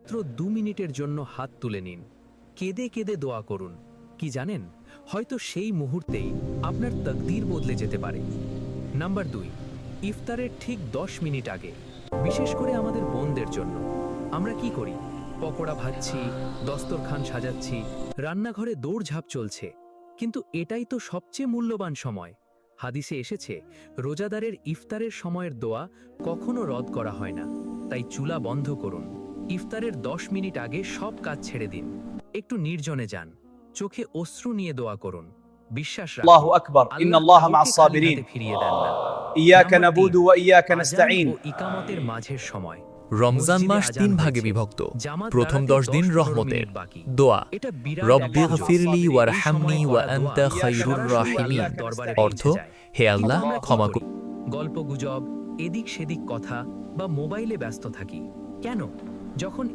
মাত্র 2 মিনিটের জন্য হাত তুলে নিন, কেঁদে কেঁদে দোয়া করুন। কি জানেন, হয়তো সেই মুহূর্তেই আপনার তাকদীর বদলে যেতে পারে। নাম্বার 2, ইফতারের ঠিক 10 মিনিট আগে, বিশেষ করে আমাদের বোনদের জন্য। আমরা কি করি? পকোড়া ভাজছি, দস্তরখান সাজাচ্ছি, রান্নাঘরে দৌড়ঝাঁপ চলছে। কিন্তু এটাই তো সবচেয়ে মূল্যবান সময়। হাদিসে এসেছে, রোজাদারের ইফতারের সময়ের দোয়া কখনো রদ করা হয় না। তাই চুলা বন্ধ করুন, ইফতারের 10 মিনিট আগে সব কাজ ছেড়ে দিন, একটু নির্জনে যান, চোখে অশ্রু নিয়ে দোয়া করুন। বিশ্বাস রাখুন, আল্লাহু আকবার, ইন্নাল্লাহা কাউকে মা'আস খালি সাবিরিন। হাতে ফিরিয়ে দেন না। ইয়াকা নাম্বার নাবুদু 3, ওয়া ইয়াকা আযান নাস্তাঈন। ও ইকামতের মাঝের সময়। রমজান মসজিদে মাস আযান 3 ভাগে হয়েছে, বিভক্ত। জামাত প্রথম দাঁড়াতে 10 দিন 10-15 রহমতের মিনিট বাকি। দোয়া, এটা বিরাট রব্বি এক সুযোগ। গফিরলি এই ওয়ারহামনি সময় ওয়া করা আনতা দোয়া খায়রুর সরাসরি রাহিমিন। আল্লাহর দরবারে অর্থ, পৌঁছে যায়। হে আল্লাহ, কিন্তু আমরা কি ক্ষমা করি? করুন। গল্পগুজব, এদিক সেদিক কথা বা মোবাইলে ব্যস্ত থাকি। কেন? যখন